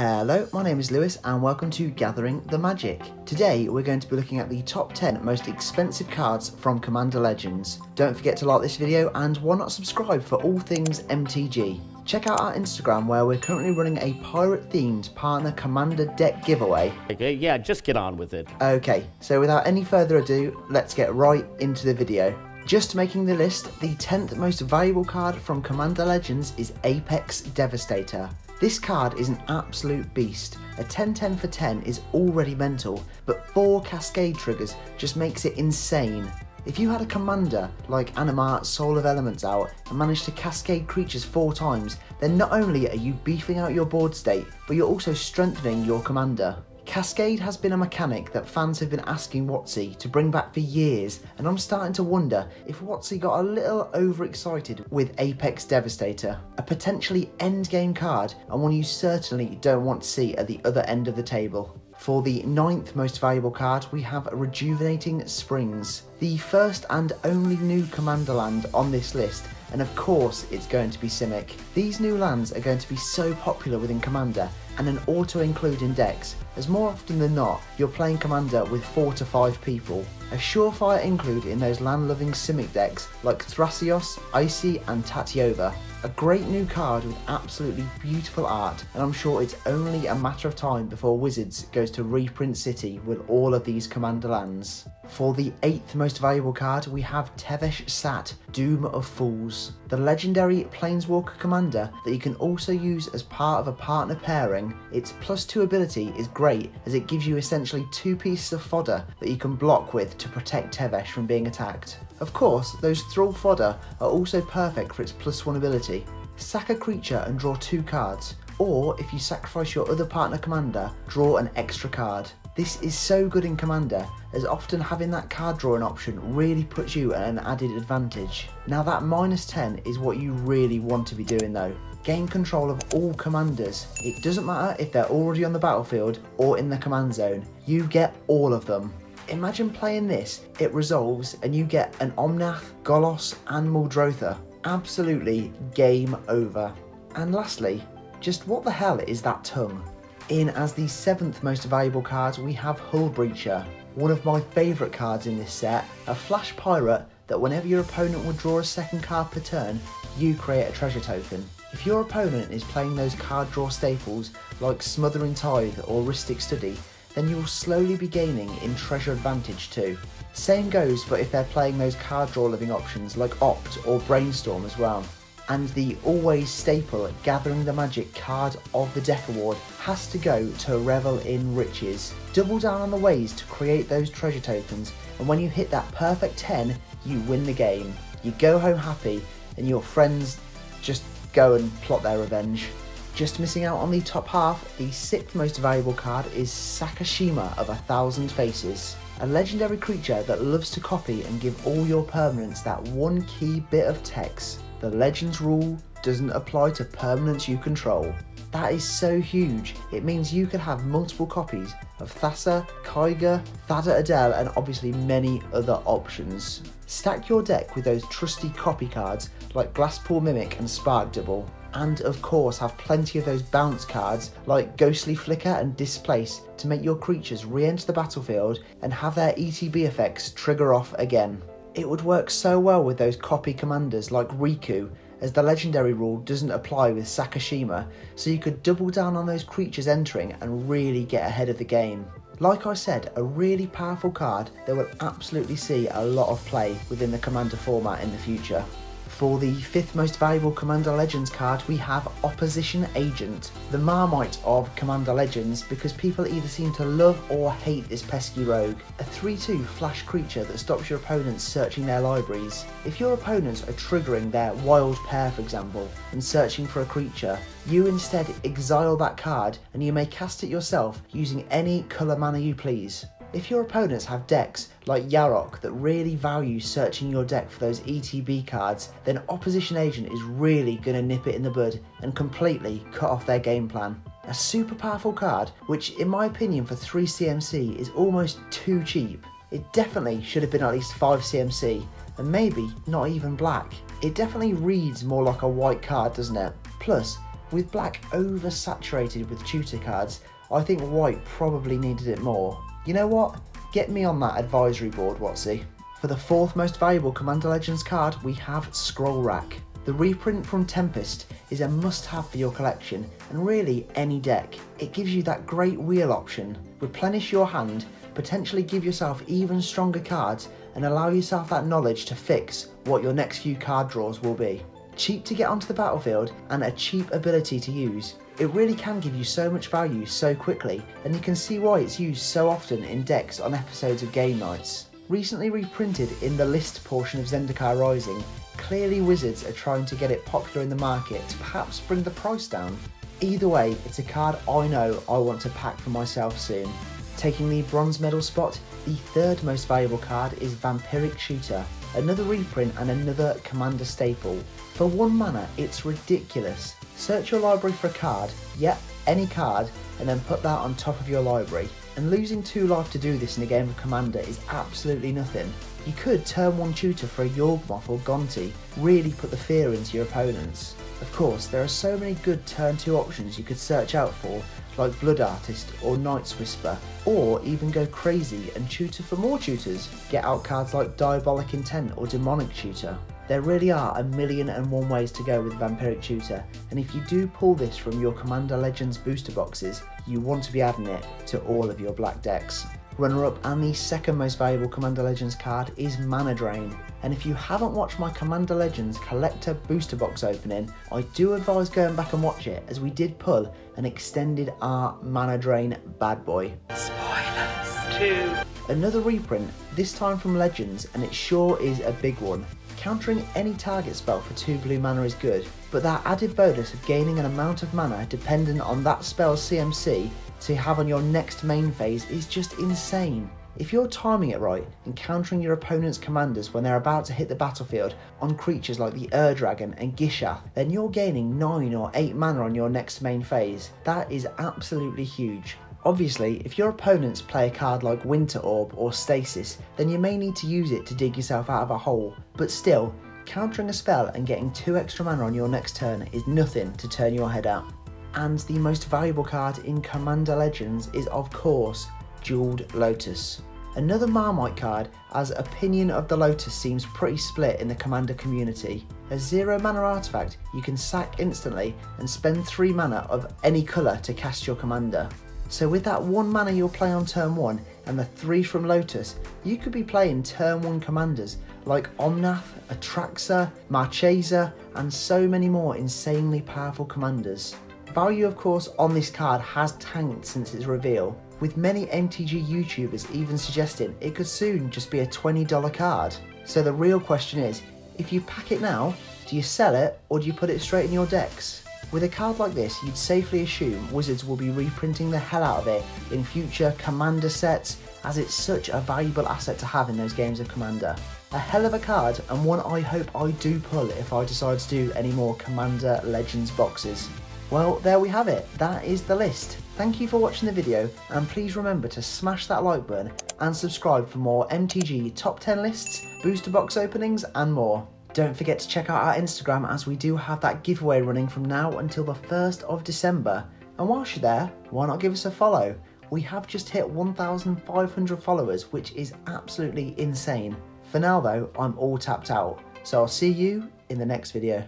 Hello, my name is Lewis and welcome to Gathering the Magic. Today we're going to be looking at the top 10 most expensive cards from Commander Legends. Don't forget to like this video and why not subscribe for all things MTG. Check out our Instagram where we're currently running a pirate themed partner Commander deck giveaway. Okay, yeah, just get on with it. Okay, so without any further ado, let's get right into the video. Just making the list, the 10th most valuable card from Commander Legends is Apex Devastator. This card is an absolute beast. A 10-10 for 10 is already mental, but 4 cascade triggers just makes it insane. If you had a commander like Animar Soul of Elements out and managed to cascade creatures 4 times, then not only are you beefing out your board state, but you're also strengthening your commander. Cascade has been a mechanic that fans have been asking WotC to bring back for years, and I'm starting to wonder if WotC got a little overexcited with Apex Devastator, a potentially endgame card and one you certainly don't want to see at the other end of the table. For the 9th most valuable card, we have Rejuvenating Springs, the first and only new commander land on this list, and of course it's going to be Simic. These new lands are going to be so popular within Commander and an auto-include in decks, as more often than not you're playing Commander with 4 to 5 people. A surefire include in those land-loving Simic decks like Thrasios, Icy and Tatyova. A great new card with absolutely beautiful art, and I'm sure it's only a matter of time before Wizards goes to reprint City with all of these Commander lands. For the 8th most valuable card, we have Tevesh Sat, Doom of Fools. The legendary Planeswalker commander that you can also use as part of a partner pairing. Its +2 ability is great as it gives you essentially 2 pieces of fodder that you can block with to protect Tevesh from being attacked. Of course, those Thrall fodder are also perfect for its +1 ability. Sack a creature and draw 2 cards, or if you sacrifice your other partner commander, draw an extra card. This is so good in Commander, as often having that card drawing option really puts you at an added advantage. Now that -10 is what you really want to be doing though. Gain control of all commanders. It doesn't matter if they're already on the battlefield or in the command zone, you get all of them. Imagine playing this, it resolves and you get an Omnath, Golos and Muldrotha. Absolutely game over. And lastly, just what the hell is that tongue? In as the 7th most valuable card, we have Hull Breacher, one of my favourite cards in this set, a flash pirate that whenever your opponent would draw a second card per turn, you create a treasure token. If your opponent is playing those card draw staples like Smothering Tithe or Rhystic Study, then you will slowly be gaining in treasure advantage too. Same goes for if they're playing those card draw living options like Opt or Brainstorm as well. And the always staple Gathering the Magic card of the deck award has to go to Revel in Riches. Double down on the ways to create those treasure tokens, and when you hit that perfect 10, you win the game. You go home happy and your friends just go and plot their revenge. Just missing out on the top half, the 6th most valuable card is Sakashima of 1,000 Faces. A legendary creature that loves to copy and give all your permanents that one key bit of text. The Legends rule doesn't apply to permanents you control. That is so huge, it means you could have multiple copies of Thassa, Kaiga, Thada Adele and obviously many other options. Stack your deck with those trusty copy cards like Glasspool Mimic and Spark Double. And of course have plenty of those bounce cards like Ghostly Flicker and Displace to make your creatures re-enter the battlefield and have their ETB effects trigger off again. It would work so well with those copy commanders like Riku, as the legendary rule doesn't apply with Sakashima, so you could double down on those creatures entering and really get ahead of the game. Like I said, a really powerful card that will absolutely see a lot of play within the Commander format in the future. For the 5th most valuable Commander Legends card, we have Opposition Agent, the Marmite of Commander Legends, because people either seem to love or hate this pesky rogue. A 3/2 flash creature that stops your opponents searching their libraries. If your opponents are triggering their wild pair for example, and searching for a creature, you instead exile that card and you may cast it yourself using any colour mana you please. If your opponents have decks like Yarok that really value searching your deck for those ETB cards, then Opposition Agent is really going to nip it in the bud and completely cut off their game plan. A super powerful card, which in my opinion for 3 CMC is almost too cheap. It definitely should have been at least 5 CMC, and maybe not even black. It definitely reads more like a white card, doesn't it? Plus, With black oversaturated with tutor cards, I think white probably needed it more. You know what? Get me on that advisory board, Watsy. For the fourth most valuable Commander Legends card, we have Scroll Rack. The reprint from Tempest is a must-have for your collection, and really any deck. It gives you that great wheel option. Replenish your hand, potentially give yourself even stronger cards, and allow yourself that knowledge to fix what your next few card draws will be. Cheap to get onto the battlefield and a cheap ability to use. It really can give you so much value so quickly, and you can see why it's used so often in decks on episodes of game nights. Recently reprinted in the list portion of Zendikar Rising, clearly Wizards are trying to get it popular in the market to perhaps bring the price down. Either way, it's a card I know I want to pack for myself soon. Taking the bronze medal spot, the third most valuable card is Vampiric Shooter, another reprint and another Commander staple. For 1 mana, it's ridiculous. Search your library for a card, any card, and then put that on top of your library. And losing 2 life to do this in a game of Commander is absolutely nothing. You could turn 1 tutor for a Yawgmoth or Gonti, really put the fear into your opponents. Of course, there are so many good turn 2 options you could search out for, like Blood Artist or Night's Whisper, or even go crazy and tutor for more tutors. Get out cards like Diabolic Intent or Demonic Tutor. There really are 1,000,001 ways to go with Vampiric Tutor, and if you do pull this from your Commander Legends booster boxes, you want to be adding it to all of your black decks. Runner-up and the second most valuable Commander Legends card is Mana Drain, and if you haven't watched my Commander Legends collector booster box opening, I do advise going back and watch it, as we did pull an extended art Mana Drain bad boy. Spoilers 2. Another reprint, this time from Legends, and it sure is a big one. Countering any target spell for 2 blue mana is good, but that added bonus of gaining an amount of mana dependent on that spell's CMC to have on your next main phase is just insane. If you're timing it right and countering your opponent's commanders when they're about to hit the battlefield on creatures like the Dragon and Gishath, then you're gaining 9 or 8 mana on your next main phase. That is absolutely huge. Obviously, if your opponents play a card like Winter Orb or Stasis, then you may need to use it to dig yourself out of a hole, but still, countering a spell and getting 2 extra mana on your next turn is nothing to turn your head at. And the most valuable card in Commander Legends is of course Jeweled Lotus. Another Marmite card, as opinion of the Lotus seems pretty split in the Commander community. A 0 mana artifact you can sack instantly and spend 3 mana of any colour to cast your commander. So with that 1 mana you'll play on turn 1 and the 3 from Lotus, you could be playing turn 1 commanders like Omnath, Atraxa, Marchesa, and so many more insanely powerful commanders. Value of course on this card has tanked since its reveal, with many MTG YouTubers even suggesting it could soon just be a $20 card. So the real question is, if you pack it now, do you sell it or do you put it straight in your decks? With a card like this, you'd safely assume Wizards will be reprinting the hell out of it in future Commander sets, as it's such a valuable asset to have in those games of Commander. A hell of a card, and one I hope I do pull if I decide to do any more Commander Legends boxes. Well, there we have it, that is the list. Thank you for watching the video, and please remember to smash that like button and subscribe for more MTG top 10 lists, booster box openings and more. Don't forget to check out our Instagram, as we do have that giveaway running from now until the 1st of December. And whilst you're there, why not give us a follow? We have just hit 1,500 followers, which is absolutely insane. For now though, I'm all tapped out, so I'll see you in the next video.